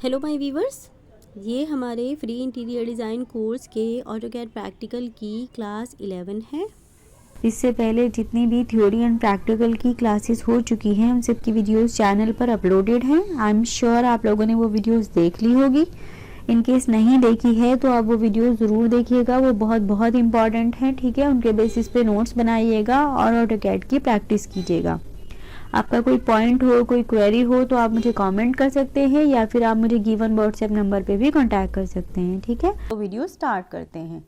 Hello my viewers, ये हमारे free interior design course के ऑटोकैड प्रैक्टिकल की क्लास 11 है। इससे पहले जितनी भी थ्योरी एंड प्रैक्टिकल की क्लासेस हो चुकी हैं उन सब की वीडियोस चैनल पर अपलोडेड हैं। आई एम श्योर आप लोगों ने वो वीडियोस देख ली होगी। इन केस नहीं देखी है तो आप वो वीडियोस ज़रूर देखिएगा, वो बहुत बहुत इंपॉर्टेंट हैं। ठीक है, उनके बेसिस पे नोट्स बनाइएगा और ऑटोकैड की प्रैक्टिस कीजिएगा। आपका कोई पॉइंट हो, कोई क्वेरी हो तो आप मुझे कमेंट कर सकते हैं या फिर आप मुझे गिवन व्हाट्सएप नंबर पे भी कांटेक्ट कर सकते हैं। ठीक है, तो वीडियो स्टार्ट करते हैं।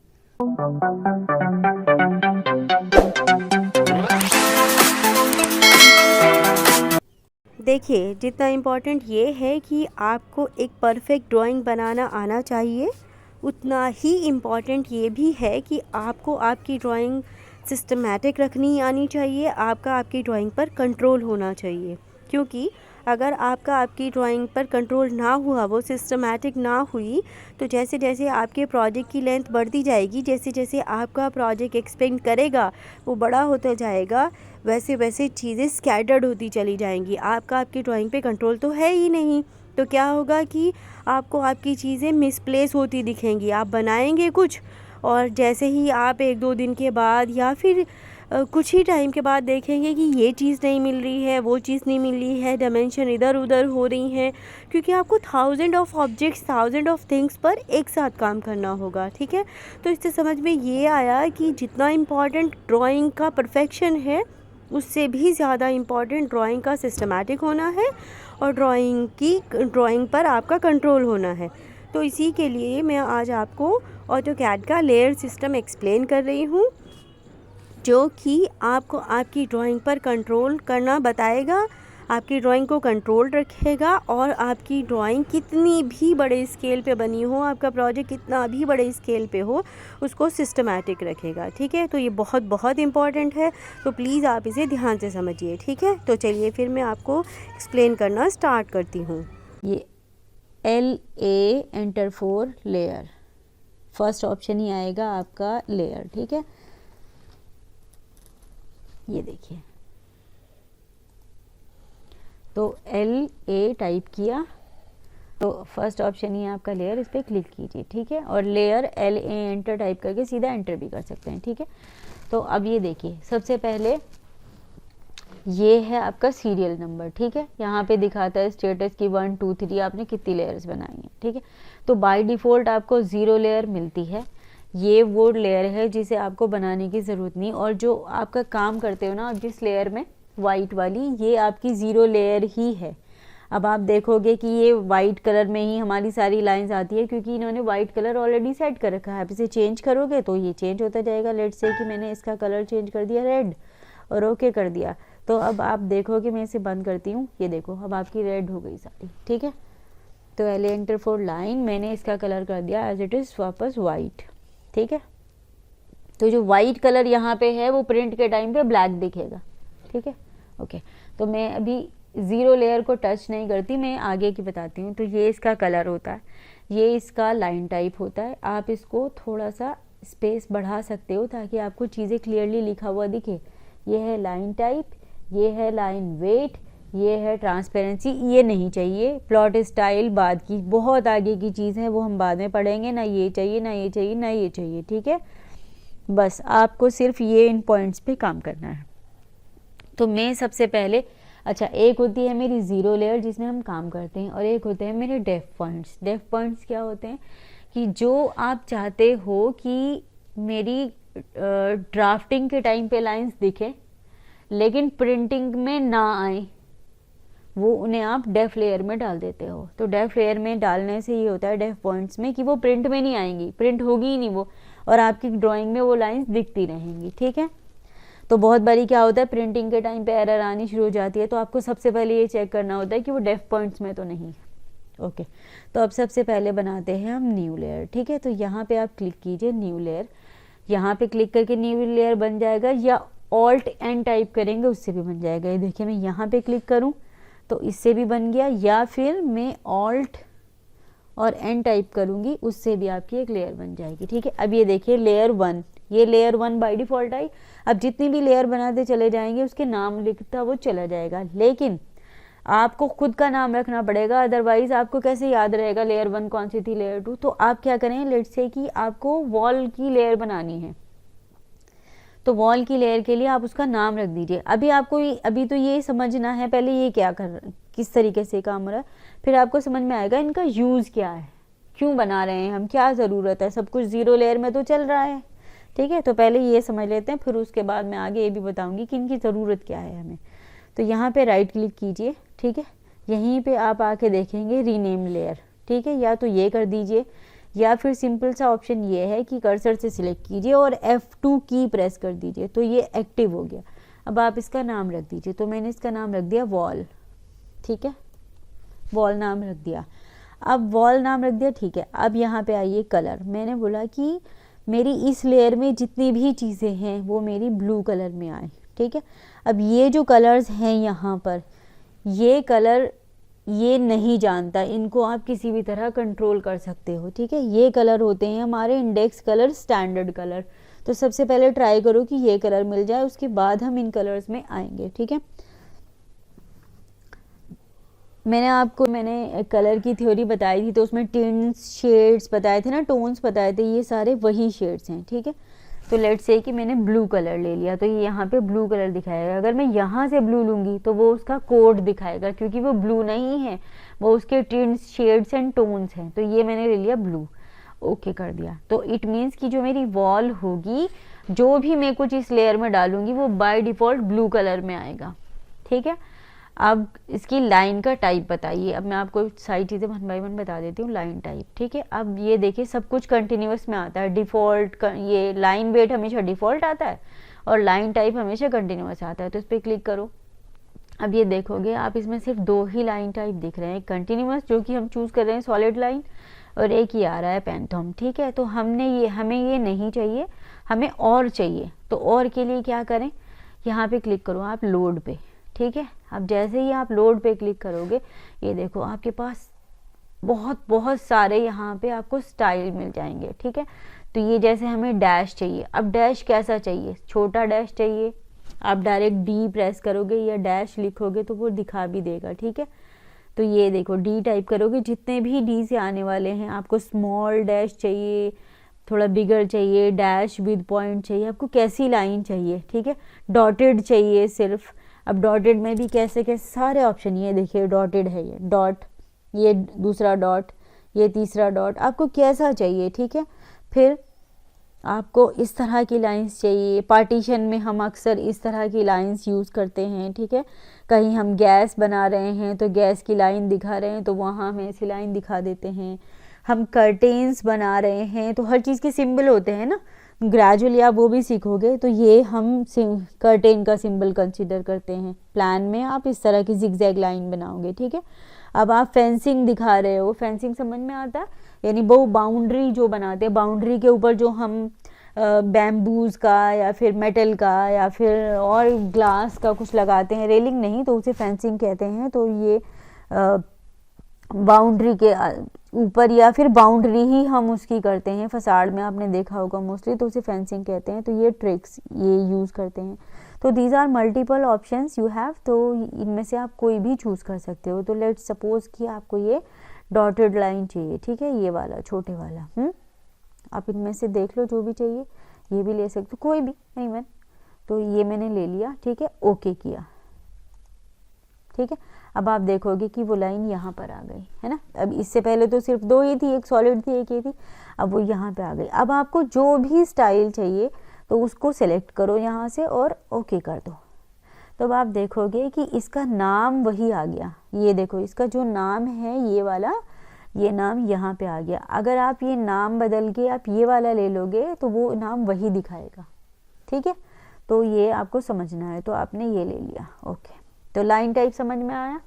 देखिए, जितना इम्पोर्टेंट ये है कि आपको एक परफेक्ट ड्राइंग बनाना आना चाहिए, उतना ही इम्पोर्टेंट ये भी है कि आपको आपकी ड्राइंग सिस्टमैटिक रखनी आनी चाहिए। आपकी ड्राइंग पर कंट्रोल होना चाहिए, क्योंकि अगर आपकी ड्राइंग पर कंट्रोल ना हुआ, वो सिस्टमैटिक ना हुई, तो जैसे जैसे आपके प्रोजेक्ट की लेंथ बढ़ती जाएगी, जैसे जैसे आपका प्रोजेक्ट एक्सपेंड करेगा, वो बड़ा होता जाएगा, वैसे वैसे चीज़ें स्कैटर्ड होती चली जाएंगी। आपकी ड्राइंग पे कंट्रोल तो है ही नहीं, तो क्या होगा कि आपको आपकी चीज़ें मिसप्लेस होती दिखेंगी। आप बनाएंगे कुछ और जैसे ही आप 1-2 दिन के बाद या फिर कुछ ही टाइम के बाद देखेंगे कि ये चीज़ नहीं मिल रही है, वो चीज़ नहीं मिल रही है, डायमेंशन इधर उधर हो रही हैं, क्योंकि आपको thousand of objects, thousand of things पर एक साथ काम करना होगा। ठीक है, तो इससे समझ में ये आया कि जितना इम्पॉर्टेंट ड्राइंग का परफेक्शन है, उससे भी ज़्यादा इम्पॉर्टेंट ड्राइंग का सिस्टमैटिक होना है और ड्राइंग पर आपका कंट्रोल होना है। तो इसी के लिए मैं आज आपको ऑटोकैड का लेयर सिस्टम एक्सप्लेन कर रही हूँ, जो कि आपको आपकी ड्राइंग पर कंट्रोल करना बताएगा, आपकी ड्राइंग को कंट्रोल रखेगा और आपकी ड्राइंग कितनी भी बड़े स्केल पे बनी हो, आपका प्रोजेक्ट कितना भी बड़े स्केल पे हो, उसको सिस्टमैटिक रखेगा। ठीक है, तो ये बहुत बहुत इम्पॉर्टेंट है, तो प्लीज़ आप इसे ध्यान से समझिए। ठीक है, तो चलिए फिर मैं आपको एक्सप्लेन करना स्टार्ट करती हूँ। ये LA enter for layer, first option ही आएगा आपका लेयर। ठीक है, ये देखिए, तो LA टाइप किया तो फर्स्ट ऑप्शन ही है आपका लेयर, इस पर क्लिक कीजिए। ठीक है, और लेयर LA एंटर टाइप करके सीधा एंटर भी कर सकते हैं। ठीक है, तो अब ये देखिए, सबसे पहले ये है आपका सीरियल नंबर। ठीक है, यहाँ पे दिखाता है स्टेटस की 1 2 3 आपने कितनी लेयर्स बनाई हैं। ठीक है, तो बाय डिफ़ॉल्ट आपको 0 लेयर मिलती है। ये वो लेयर है जिसे आपको बनाने की ज़रूरत नहीं, और जो आपका काम करते हो ना जिस लेयर में, वाइट वाली, ये आपकी 0 लेयर ही है। अब आप देखोगे कि ये वाइट कलर में ही हमारी सारी लाइंस आती है, क्योंकि इन्होंने वाइट कलर ऑलरेडी सेट कर रखा है। आप इसे चेंज करोगे तो ये चेंज होता जाएगा। लेट्स से कि मैंने इसका कलर चेंज कर दिया रेड और ओके कर दिया, तो अब आप देखोगे, मैं इसे बंद करती हूँ, ये देखो अब आपकी रेड हो गई सारी। ठीक है, तो LA एंटर फॉर लाइन, मैंने इसका कलर कर दिया एज इट इज़ वापस वाइट। ठीक है, तो जो वाइट कलर यहाँ पे है वो प्रिंट के टाइम पे ब्लैक दिखेगा। ठीक है, ओके, तो मैं अभी 0 लेयर को टच नहीं करती, मैं आगे की बताती हूँ। तो ये इसका कलर होता है, ये इसका लाइन टाइप होता है। आप इसको थोड़ा सा स्पेस बढ़ा सकते हो ताकि आपको चीज़ें क्लियरली लिखा हुआ दिखे। ये है लाइन टाइप, ये है लाइन वेट, ये है ट्रांसपेरेंसी। ये नहीं चाहिए। प्लॉट स्टाइल बाद की, बहुत आगे की चीज़ है, वो हम बाद में पढ़ेंगे। ना ये चाहिए, ना ये चाहिए, ना ये चाहिए। ठीक है, बस आपको सिर्फ ये इन पॉइंट्स पे काम करना है। तो मैं सबसे पहले, अच्छा, एक होती है मेरी 0 लेयर जिसमें हम काम करते हैं, और एक होते हैं मेरे डेफ पॉइंट्स। डेफ पॉइंट्स क्या होते हैं कि जो आप चाहते हो कि मेरी ड्राफ्टिंग के टाइम पे लाइंस दिखे लेकिन प्रिंटिंग में ना आए, वो उन्हें आप डेफ लेयर में डाल देते हो। तो डेफ लेयर में डालने से ये होता है डेफ पॉइंट्स में कि वो प्रिंट में नहीं आएंगी, प्रिंट होगी ही नहीं वो, और आपकी ड्राइंग में वो लाइंस दिखती रहेंगी। ठीक है, तो बहुत बारी क्या होता है, प्रिंटिंग के टाइम पे एरर आनी शुरू हो जाती है, तो आपको सबसे पहले ये चेक करना होता है कि वो डेफ पॉइंट्स में तो नहीं है। ओके, तो अब सबसे पहले बनाते हैं हम न्यू लेयर। ठीक है, तो यहाँ पे आप क्लिक कीजिए न्यू लेयर, यहाँ पे क्लिक करके न्यू लेयर बन जाएगा, या ऑल्ट एन टाइप करेंगे उससे भी बन जाएगा। ये देखिए, मैं यहाँ पे क्लिक करूँ तो इससे भी बन गया, या फिर मैं ऑल्ट और एन टाइप करूँगी उससे भी आपकी एक लेयर बन जाएगी। ठीक है, अब ये देखिए लेयर 1, ये लेयर 1 बाय डिफ़ॉल्ट आई। अब जितनी भी लेयर बनाते चले जाएंगे उसके नाम लिखता वो चला जाएगा, लेकिन आपको खुद का नाम रखना पड़ेगा, अदरवाइज आपको कैसे याद रहेगा लेयर 1 कौन सी थी, लेयर 2। तो आप क्या करें, लेट्स से कि आपको वॉल की लेयर बनानी है, तो वॉल की लेयर के लिए आप उसका नाम रख दीजिए। अभी तो ये समझना है पहले ये क्या किस तरीके से काम हो रहा है, फिर आपको समझ में आएगा इनका यूज़ क्या है, क्यों बना रहे हैं हम, क्या ज़रूरत है, सब कुछ 0 लेयर में तो चल रहा है। ठीक है, तो पहले ये समझ लेते हैं, फिर उसके बाद मैं आगे ये भी बताऊंगी कि इनकी ज़रूरत क्या है हमें। तो यहाँ पे राइट क्लिक कीजिए, ठीक है, यहीं पे आप आके देखेंगे रीनेम लेयर, ठीक है, या तो ये कर दीजिए या फिर सिंपल सा ऑप्शन ये है कि कर्सर से सिलेक्ट कीजिए और F2 की प्रेस कर दीजिए, तो ये एक्टिव हो गया। अब आप इसका नाम रख दीजिए, तो मैंने इसका नाम रख दिया वॉल, ठीक है, वॉल नाम रख दिया। अब वॉल नाम रख दिया, ठीक है। अब यहाँ पे आइए कलर, मैंने बोला कि मेरी इस लेयर में जितनी भी चीज़ें हैं वो मेरी ब्लू कलर में आए, ठीक है। अब ये जो कलर्स हैं यहाँ पर, ये कलर ये नहीं जानता, इनको आप किसी भी तरह कंट्रोल कर सकते हो, ठीक है। ये कलर होते हैं हमारे इंडेक्स कलर, स्टैंडर्ड कलर। तो सबसे पहले ट्राई करो कि ये कलर मिल जाए, उसके बाद हम इन कलर्स में आएंगे, ठीक है। मैंने कलर की थ्योरी बताई थी, तो उसमें टिंट्स, शेड्स बताए थे ना, टोन्स बताए थे, ये सारे वही शेड्स हैं, ठीक है। तो लेट्स से कि मैंने ब्लू कलर ले लिया, तो ये यहाँ पे ब्लू कलर दिखाएगा। अगर मैं यहाँ से ब्लू लूँगी तो वो उसका कोड दिखाएगा, क्योंकि वो ब्लू नहीं है, वो उसके टिंट्स, शेड्स एंड टोन्स हैं। तो ये मैंने ले लिया ब्लू, ओके कर दिया। तो इट मीन्स कि जो मेरी वॉल होगी, जो भी मैं कुछ इस लेयर में डालूंगी वो बाय डिफ़ॉल्ट ब्लू कलर में आएगा, ठीक है। अब इसकी लाइन का टाइप बताइए। अब मैं आपको सारी चीज़ें 1 बाय 1 बता देती हूँ। लाइन टाइप, ठीक है। अब ये देखिए सब कुछ कंटिन्यूअस में आता है, डिफ़ॉल्ट ये लाइन वेट हमेशा डिफ़ॉल्ट आता है और लाइन टाइप हमेशा कंटिन्यूअस आता है। तो इस पर क्लिक करो। अब ये देखोगे आप, इसमें सिर्फ 2 ही लाइन टाइप दिख रहे हैं, कंटिन्यूअस जो कि हम चूज़ कर रहे हैं सॉलिड लाइन, और एक ही आ रहा है पैंथम, ठीक है। तो हमें ये नहीं चाहिए, हमें और चाहिए। तो और के लिए क्या करें, यहाँ पे क्लिक करो आप लोड पे, ठीक है। अब जैसे ही आप लोड पे क्लिक करोगे, ये देखो आपके पास बहुत सारे यहाँ पे आपको स्टाइल मिल जाएंगे, ठीक है। तो ये जैसे हमें डैश चाहिए, अब डैश कैसा चाहिए, छोटा डैश चाहिए, आप डायरेक्ट डी प्रेस करोगे या डैश लिखोगे तो वो दिखा भी देगा, ठीक है। तो ये देखो डी टाइप करोगे, जितने भी डी से आने वाले हैं, आपको स्मॉल डैश चाहिए, थोड़ा बिगर चाहिए, डैश विद पॉइंट चाहिए, आपको कैसी लाइन चाहिए, ठीक है। डॉटेड चाहिए सिर्फ। अब डॉटेड में भी कैसे कैसे सारे ऑप्शन, ये देखिए डॉटेड है, ये डॉट, ये दूसरा डॉट, ये तीसरा डॉट, आपको कैसा चाहिए, ठीक है। फिर आपको इस तरह की लाइंस चाहिए, पार्टीशन में हम अक्सर इस तरह की लाइंस यूज़ करते हैं, ठीक है। कहीं हम गैस बना रहे हैं तो गैस की लाइन दिखा रहे हैं तो वहाँ हम ऐसी लाइन दिखा देते हैं। हम कर्टेन्स बना रहे हैं तो हर चीज़ के सिंबल होते हैं ना, ग्रेजुअली आप वो भी सीखोगे। तो ये हम कर्टेन का सिंबल कंसीडर करते हैं। प्लान में आप इस तरह की जिगजैग लाइन बनाओगे, ठीक है। अब आप फेंसिंग दिखा रहे हो, फेंसिंग समझ में आता है, यानी वो बाउंड्री जो बनाते हैं, बाउंड्री के ऊपर जो हम बैम्बूज का या फिर मेटल का या फिर और ग्लास का कुछ लगाते हैं, रेलिंग नहीं तो उसे फेंसिंग कहते हैं। तो ये बाउंड्री के ऊपर या फिर बाउंड्री ही हम उसकी करते हैं, फसाड में आपने देखा होगा मोस्टली, तो उसे फेंसिंग कहते हैं। तो ये ट्रिक्स ये यूज़ करते हैं। तो these are multiple options you have, तो इनमें से आप कोई भी चूज़ कर सकते हो। तो लेट्स सपोज कि आपको ये डॉटेड लाइन चाहिए, ठीक है, ये वाला छोटे वाला, आप इनमें से देख लो जो भी चाहिए, ये भी ले सकते हो, कोई भी नहीं मन। तो ये मैंने ले लिया, ठीक है, ओके किया, ठीक है। अब आप देखोगे कि वो लाइन यहाँ पर आ गई है ना। अब इससे पहले तो सिर्फ 2 ही थी, एक सॉलिड थी एक ये थी, अब वो यहाँ पे आ गई। अब आपको जो भी स्टाइल चाहिए तो उसको सेलेक्ट करो यहाँ से और ओके कर दो। तो अब आप देखोगे कि इसका नाम वही आ गया। ये देखो इसका जो नाम है ये वाला, ये नाम यहाँ पे आ गया। अगर आप ये नाम बदल के आप ये वाला ले लोगे तो वो नाम वही दिखाएगा, ठीक है। तो ये आपको समझना है, तो आपने ये ले लिया, ओके। तो लाइन टाइप समझ में आया।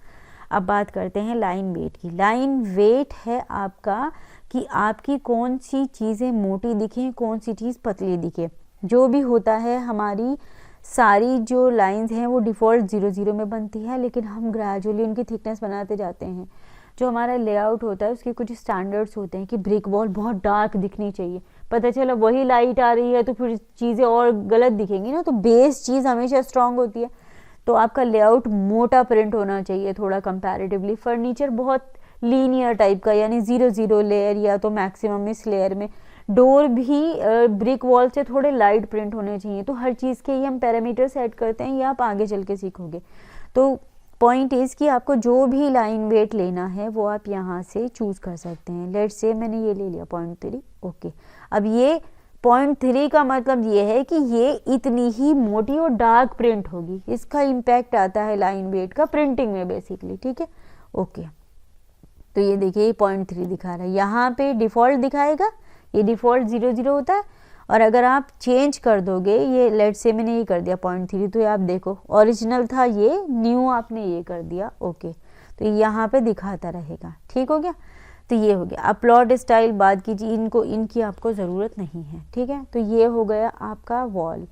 अब बात करते हैं लाइन वेट की। लाइन वेट है आपका कि आपकी कौन सी चीज़ें मोटी दिखें, कौन सी चीज़ पतली दिखे। जो भी होता है, हमारी सारी जो लाइंस हैं वो डिफ़ॉल्ट 0 0 में बनती है, लेकिन हम ग्रेजुअली उनकी थिकनेस बनाते जाते हैं। जो हमारा लेआउट होता है उसके कुछ स्टैंडर्ड्स होते हैं कि ब्रिक वॉल बहुत डार्क दिखनी चाहिए, पता चला वही लाइट आ रही है तो फिर चीज़ें और गलत दिखेंगी ना। तो बेस चीज़ हमेशा स्ट्रांग होती है। तो आपका लेआउट मोटा प्रिंट होना चाहिए थोड़ा कंपैरेटिवली। फर्नीचर बहुत लीनियर टाइप का, यानी 0 लेयर या तो मैक्सिमम इस लेयर में। डोर भी ब्रिक वॉल से थोड़े लाइट प्रिंट होने चाहिए। तो हर चीज़ के ये हम पैरामीटर सेट करते हैं, ये आप आगे चल के सीखोगे। तो पॉइंट इज़ कि आपको जो भी लाइन वेट लेना है वो आप यहाँ से चूज़ कर सकते हैं। लेट्स से मैंने ये ले लिया 0.3, ओके। अब ये 0.3 का मतलब ये है कि ये इतनी ही मोटी और डार्क प्रिंट होगी। इसका इम्पैक्ट आता है लाइन वेट का प्रिंटिंग में बेसिकली, ठीक है, ओके। तो ये देखिए ये 0.3 दिखा रहा है, यहाँ पे डिफ़ॉल्ट दिखाएगा, ये डिफ़ॉल्ट 0 होता है। और अगर आप चेंज कर दोगे, ये लेट्स से मैंने ये कर दिया 0.3, तो ये आप देखो ओरिजिनल था ये, न्यू आपने ये कर दिया, ओके। तो यहाँ पे दिखाता रहेगा, ठीक हो गया। तो ये हो गया। अब प्लॉट स्टाइल बात कीजिए, इनकी आपको ज़रूरत नहीं है, ठीक है। तो ये हो गया आपका वॉल।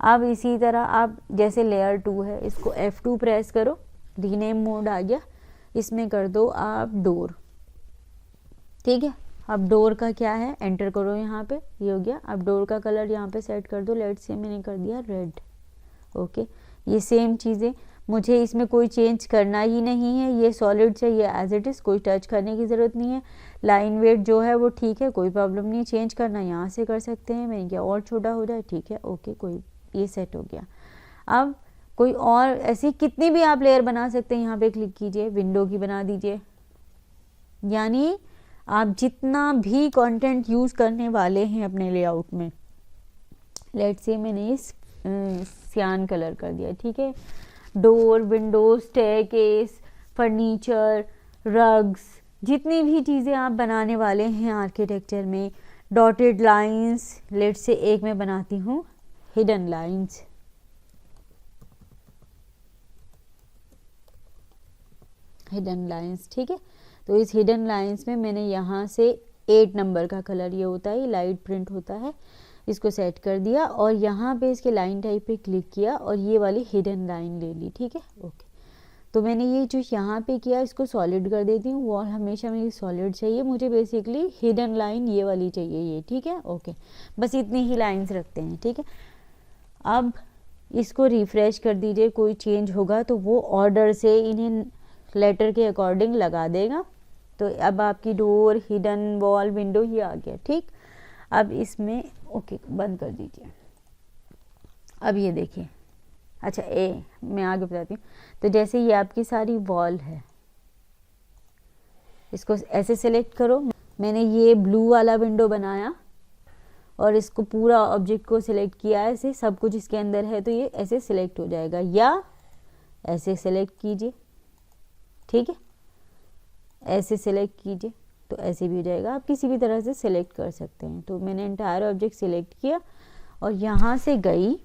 अब इसी तरह आप जैसे लेयर 2 है, इसको F2 प्रेस करो, रीनेम मोड आ गया, इसमें कर दो आप डोर, ठीक है। अब डोर का क्या है, एंटर करो यहाँ पे, ये हो गया। अब डोर का कलर यहाँ पे सेट कर दो, लेट्स से मैंने कर दिया रेड, ओके। ये सेम चीज़ें, मुझे इसमें कोई चेंज करना ही नहीं है, ये सॉलिड से ये एज इट इज़, कोई टच करने की ज़रूरत नहीं है। लाइन वेट जो है वो ठीक है, कोई प्रॉब्लम नहीं, चेंज करना यहाँ से कर सकते हैं। मैंने क्या और छोटा हो जाए, ठीक है, ओके, कोई, ये सेट हो गया। अब कोई और ऐसी कितनी भी आप लेयर बना सकते हैं, यहाँ पे क्लिक कीजिए, विंडो की बना दीजिए। यानी आप जितना भी कंटेंट यूज़ करने वाले हैं अपने लेआउट में, लेट्स से मैंने इस सियान कलर कर दिया, ठीक है। Door, Windows, staircase, furniture, rugs, जितनी भी चीज़ें आप बनाने वाले हैं आर्किटेक्चर में, डॉटेड लाइंस, लेट्स से एक मैं बनाती हूँ हिडन लाइंस, हिडन लाइंस, ठीक है। तो इस हिडन लाइंस में मैंने यहाँ से 8 नंबर का कलर, ये होता है, लाइट प्रिंट होता है, इसको सेट कर दिया और यहाँ पे इसके लाइन टाइप पे क्लिक किया और ये वाली हिडन लाइन ले ली, ठीक है, ओके। तो मैंने ये जो यहाँ पे किया, इसको सॉलिड कर देती हूँ। वॉल हमेशा मेरी सॉलिड चाहिए, मुझे बेसिकली हिडन लाइन ये वाली चाहिए, ये, ठीक है, ओके। बस इतनी ही लाइंस रखते हैं, ठीक है। अब इसको रिफ्रेश कर दीजिए, कोई चेंज होगा तो वो ऑर्डर से इन्हें लेटर के अकॉर्डिंग लगा देगा। तो अब आपकी डोर, हिडन, वॉल, विंडो ये आ गया, ठीक। अब इसमें ओके बंद कर दीजिए। अब ये देखिए, अच्छा मैं आगे बताती हूँ। तो जैसे ये आपकी सारी वॉल है, इसको ऐसे सिलेक्ट करो। मैंने ये ब्लू वाला विंडो बनाया और इसको पूरा ऑब्जेक्ट को सिलेक्ट किया, ऐसे सब कुछ इसके अंदर है, तो ये ऐसे सिलेक्ट हो जाएगा, या ऐसे सिलेक्ट कीजिए, ठीक है, ऐसे सिलेक्ट कीजिए तो ऐसे भी हो जाएगा। आप किसी भी तरह से सिलेक्ट कर सकते हैं। तो मैंने एंटायर ऑब्जेक्ट सिलेक्ट किया और यहाँ से गई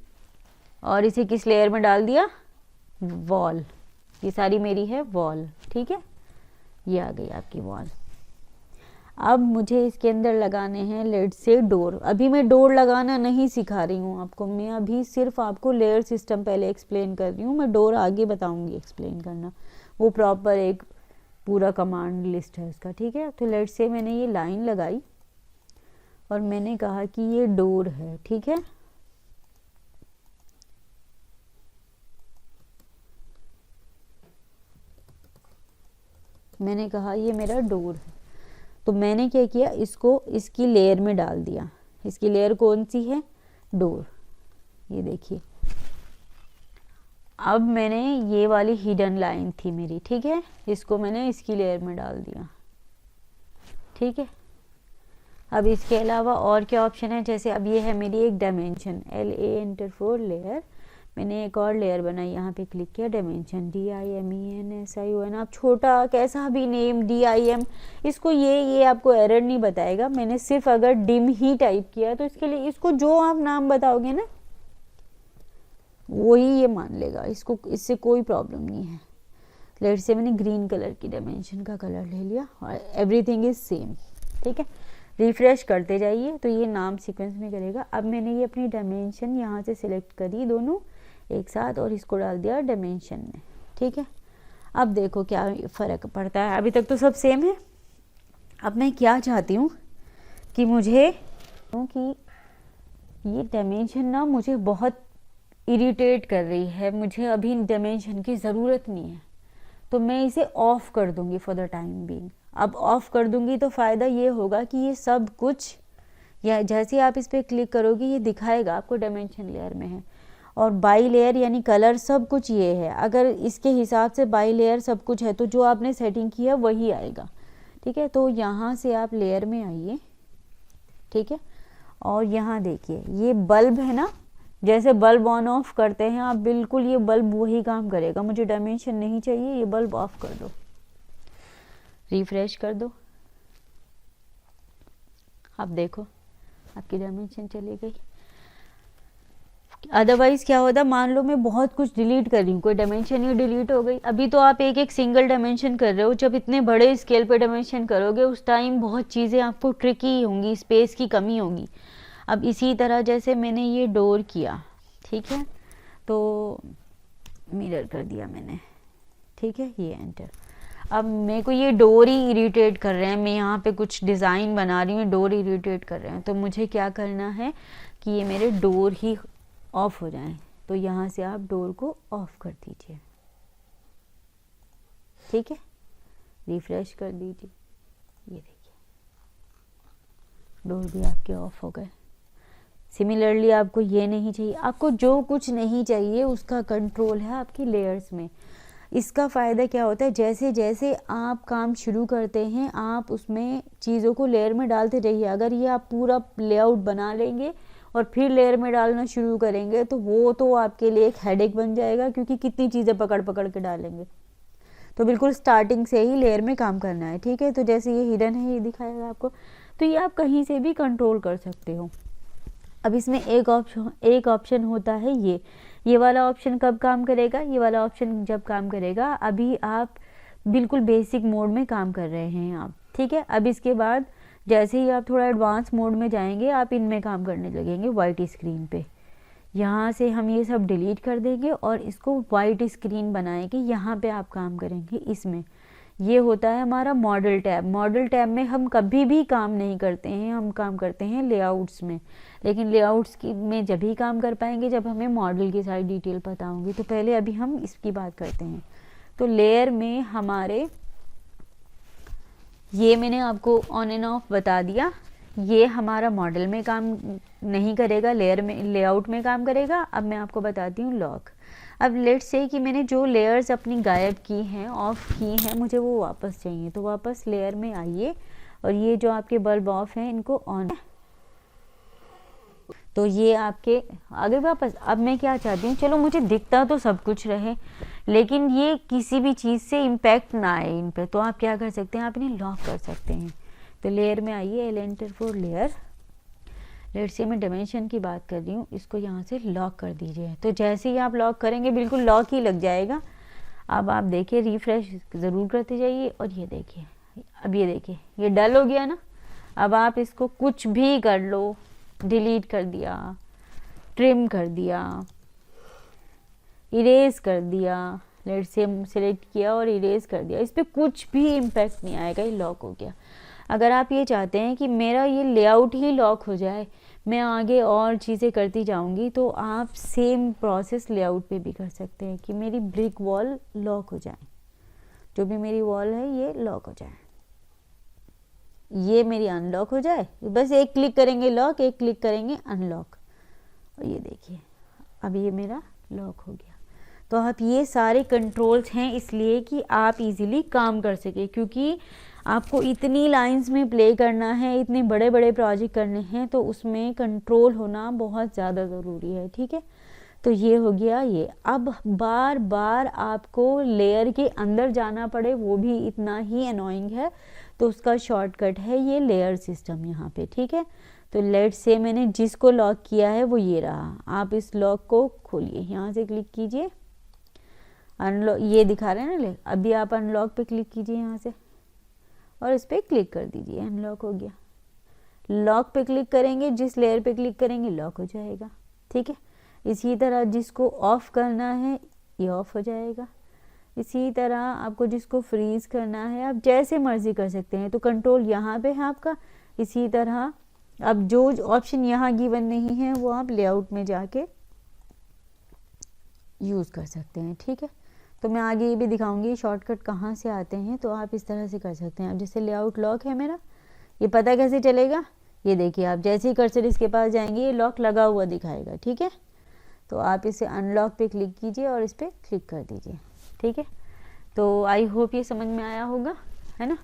और इसे किस लेयर में डाल दिया, वॉल। ये सारी मेरी है वॉल, ठीक है, ये आ गई आपकी वॉल। अब मुझे इसके अंदर लगाने हैं लेट से डोर। अभी मैं डोर लगाना नहीं सिखा रही हूँ आपको, मैं अभी सिर्फ आपको लेयर सिस्टम पहले एक्सप्लेन कर रही हूँ। मैं डोर आगे बताऊँगी एक्सप्लेन करना, वो प्रॉपर एक पूरा कमांड लिस्ट है उसका, ठीक है। तो लेट्स से मैंने ये लाइन लगाई और मैंने कहा कि ये डोर है, ठीक है। मैंने कहा ये मेरा डोर है, तो मैंने क्या किया, इसको इसकी लेयर में डाल दिया। इसकी लेयर कौन सी है, डोर, ये देखिए। अब मैंने ये वाली हिडन लाइन थी मेरी, ठीक है, इसको मैंने इसकी लेयर में डाल दिया, ठीक है। अब इसके अलावा और क्या ऑप्शन है, जैसे अब ये है मेरी एक dimension, LA enter for layer. मैंने एक और लेयर बनाई, यहाँ पे क्लिक किया, डायमेंशन DIMENSION। आप छोटा कैसा भी नेम DIM, इसको ये आपको एरर नहीं बताएगा। मैंने सिर्फ अगर डिम ही टाइप किया तो इसके लिए इसको जो आप नाम बताओगे ना वही ये मान लेगा, इसको इससे कोई प्रॉब्लम नहीं है। लेट्स से मैंने ग्रीन कलर की डायमेंशन का कलर ले लिया और एवरीथिंग इज सेम, ठीक है। रिफ्रेश करते जाइए तो ये नाम सीक्वेंस में करेगा। अब मैंने ये अपनी डायमेंशन यहाँ से सिलेक्ट करी दोनों एक साथ और इसको डाल दिया डायमेंशन में, ठीक है। अब देखो क्या फ़र्क पड़ता है, अभी तक तो सब सेम है। अब मैं क्या चाहती हूँ कि मुझे कि ये डायमेंशन ना मुझे बहुत इरिटेट कर रही है, मुझे अभी डायमेंशन की ज़रूरत नहीं है, तो मैं इसे ऑफ कर दूंगी फॉर द टाइम बीइंग। अब ऑफ कर दूंगी तो फ़ायदा ये होगा कि ये सब कुछ, या जैसे ही आप इस पर क्लिक करोगे ये दिखाएगा आपको डायमेंशन लेयर में है, और बाई लेयर यानी कलर सब कुछ ये है। अगर इसके हिसाब से बाई लेयर सब कुछ है तो जो आपने सेटिंग की है वही आएगा, ठीक है। तो यहाँ से आप लेयर में आइए, ठीक है, और यहाँ देखिए ये बल्ब है ना, जैसे बल्ब ऑन ऑफ करते हैं आप, बिल्कुल ये बल्ब वही काम करेगा। मुझे डायमेंशन नहीं चाहिए, ये बल्ब ऑफ कर दो, रिफ्रेश कर दो, आप देखो आपकी डायमेंशन चली गई। अदरवाइज क्या होता, मान लो मैं बहुत कुछ डिलीट कर रही हूँ, कोई डायमेंशन ही डिलीट हो गई। अभी तो आप एक एक सिंगल डायमेंशन कर रहे हो, जब इतने बड़े स्केल पे डायमेंशन करोगे उस टाइम बहुत चीज़ें आपको ट्रिकी होंगी, स्पेस की कमी होगी। अब इसी तरह जैसे मैंने ये डोर किया, ठीक है, तो मिरर कर दिया मैंने, ठीक है, ये एंटर। अब मेरे को ये डोर ही इरिटेट कर रहे हैं, मैं यहाँ पे कुछ डिज़ाइन बना रही हूँ, डोर इरिटेट कर रहे हैं, तो मुझे क्या करना है कि ये मेरे डोर ही ऑफ हो जाएं। तो यहाँ से आप डोर को ऑफ कर दीजिए, ठीक है, रिफ्रेश कर दीजिए, ये देखिए डोर भी आपके ऑफ हो गए। सिमिलरली आपको ये नहीं चाहिए, आपको जो कुछ नहीं चाहिए उसका कंट्रोल है आपकी लेयर्स में। इसका फ़ायदा क्या होता है, जैसे जैसे आप काम शुरू करते हैं आप उसमें चीज़ों को लेयर में डालते रहिए। अगर ये आप पूरा लेआउट बना लेंगे और फिर लेयर में डालना शुरू करेंगे तो वो तो आपके लिए एक हेडेक बन जाएगा, क्योंकि कितनी चीज़ें पकड़ पकड़ के डालेंगे। तो बिल्कुल स्टार्टिंग से ही लेयर में काम करना है, ठीक है। तो जैसे ये हिडन है, ये दिखाएगा आपको, तो ये आप कहीं से भी कंट्रोल कर सकते हो। अब इसमें एक ऑप्शन होता है ये वाला ऑप्शन कब काम करेगा, ये वाला ऑप्शन जब काम करेगा, अभी आप बिल्कुल बेसिक मोड में काम कर रहे हैं आप, ठीक है। अब इसके बाद जैसे ही आप थोड़ा एडवांस मोड में जाएंगे आप इनमें काम करने लगेंगे वाइट स्क्रीन पे। यहाँ से हम ये सब डिलीट कर देंगे और इसको वाइट स्क्रीन बनाएंगे, यहाँ पे आप काम करेंगे इसमें। ये होता है हमारा मॉडल टैब। मॉडल टैब में हम कभी भी काम नहीं करते हैं, हम काम करते हैं लेआउट्स में। लेकिन लेआउट्स की में जब ही काम कर पाएंगे जब हमें मॉडल की सारी डिटेल पता होगी। तो पहले अभी हम इसकी बात करते हैं। तो लेयर में हमारे, ये मैंने आपको ऑन एंड ऑफ बता दिया, ये हमारा मॉडल में काम नहीं करेगा, लेयर में लेआउट में काम करेगा। अब मैं आपको बताती हूँ लॉक। अब लेट्स से कि मैंने जो लेयर्स अपनी गायब की हैं, ऑफ की हैं, मुझे वो वापस चाहिए। तो वापस लेयर में आइए और ये जो आपके बल्ब ऑफ हैं इनको ऑन, तो ये आपके आगे वापस। अब मैं क्या चाहती हूँ, चलो मुझे दिखता तो सब कुछ रहे लेकिन ये किसी भी चीज़ से इम्पैक्ट ना आए इन पे। तो आप क्या कर सकते हैं, आप इन्हें लॉक कर सकते हैं। तो लेयर में आइए, element for layer, let's say मैं डायमेंशन की बात कर रही हूँ, इसको यहाँ से लॉक कर दीजिए। तो जैसे ही आप लॉक करेंगे बिल्कुल लॉक ही लग जाएगा। अब आप देखिए, रिफ्रेश ज़रूर करते जाइए और ये देखिए, अब ये देखिए ये डल हो गया ना। अब आप इसको कुछ भी कर लो, डिलीट कर दिया, ट्रिम कर दिया, इरेज कर दिया, लेट्स से सिलेक्ट किया और इरेज कर दिया, इस पर कुछ भी इम्पैक्ट नहीं आएगा, ये लॉक हो गया। अगर आप ये चाहते हैं कि मेरा ये लेआउट ही लॉक हो जाए, मैं आगे और चीज़ें करती जाऊंगी, तो आप सेम प्रोसेस लेआउट पे भी कर सकते हैं कि मेरी ब्रिक वॉल लॉक हो जाए, जो भी मेरी वॉल है ये लॉक हो जाए, ये मेरी अनलॉक हो जाए। बस एक क्लिक करेंगे लॉक, एक क्लिक करेंगे अनलॉक, और ये देखिए अब ये मेरा लॉक हो गया। तो आप ये सारे कंट्रोल्स हैं इसलिए कि आप इजीली काम कर सके, क्योंकि आपको इतनी लाइंस में प्ले करना है, इतने बड़े बड़े प्रोजेक्ट करने हैं, तो उसमें कंट्रोल होना बहुत ज़्यादा ज़रूरी है, ठीक है। तो ये हो गया ये। अब बार बार आपको लेयर के अंदर जाना पड़े वो भी इतना ही अनोइंग है, तो उसका शॉर्टकट है ये लेयर सिस्टम यहाँ पे, ठीक है। तो लेट्स से मैंने जिसको लॉक किया है वो ये रहा, आप इस लॉक को खोलिए, यहाँ से क्लिक कीजिए, अनलॉक ये दिखा रहे हैं ना, अभी आप अनलॉक पे क्लिक कीजिए यहाँ से और इस पर क्लिक कर दीजिए, अनलॉक हो गया। लॉक पे क्लिक करेंगे, जिस लेयर पे क्लिक करेंगे लॉक हो जाएगा, ठीक है। इसी तरह जिसको ऑफ करना है ये ऑफ हो जाएगा। इसी तरह आपको जिसको फ्रीज करना है आप जैसे मर्जी कर सकते हैं। तो कंट्रोल यहाँ पे है आपका। इसी तरह अब जो ऑप्शन यहाँ गिवन नहीं है वो आप लेआउट में जाके यूज़ कर सकते हैं। ठीक है, तो मैं आगे ये भी दिखाऊंगी शॉर्टकट कहाँ से आते हैं, तो आप इस तरह से कर सकते हैं। अब जैसे लेआउट लॉक है मेरा, ये पता कैसे चलेगा, ये देखिए आप जैसे ही कर्सर इसके पास जाएंगे ये लॉक लगा हुआ दिखाएगा। ठीक है, तो आप इसे अनलॉक पे क्लिक कीजिए और इस पर क्लिक कर दीजिए। ठीक है, तो आई होप ये समझ में आया होगा, है ना।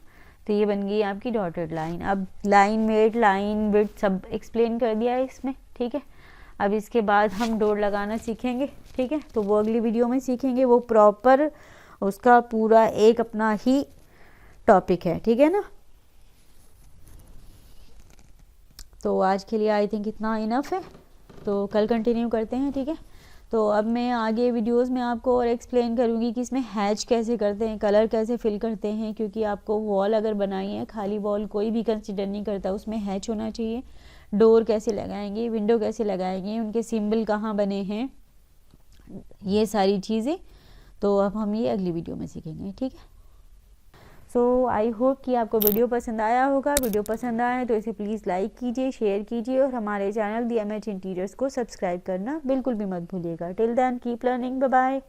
तो ये बन गई आपकी डॉटेड लाइन। अब लाइन वेट, लाइन विड्थ सब एक्सप्लेन कर दिया है इसमें। ठीक है, अब इसके बाद हम डोर लगाना सीखेंगे। ठीक है, तो वो अगली वीडियो में सीखेंगे, वो प्रॉपर उसका पूरा एक अपना ही टॉपिक है। ठीक है ना, तो आज के लिए आई थिंक इतना इनफ है, तो कल कंटिन्यू करते हैं। ठीक है, तो अब मैं आगे वीडियोस में आपको और एक्सप्लेन करूँगी कि इसमें हैच कैसे करते हैं, कलर कैसे फिल करते हैं, क्योंकि आपको वॉल अगर बनाई है, खाली वॉल कोई भी कंसिडर नहीं करता, उसमें हैच होना चाहिए। डोर कैसे लगाएंगे, विंडो कैसे लगाएंगे, उनके सिंबल कहाँ बने हैं, ये सारी चीज़ें तो अब हम ये अगली वीडियो में सीखेंगे। ठीक है, सो आई होप कि आपको वीडियो पसंद आया होगा। वीडियो पसंद आया है तो इसे प्लीज़ लाइक कीजिए, शेयर कीजिए और हमारे चैनल DMH इंटीरियर्स को सब्सक्राइब करना बिल्कुल भी मत भूलिएगा। Till then keep learning, bye bye.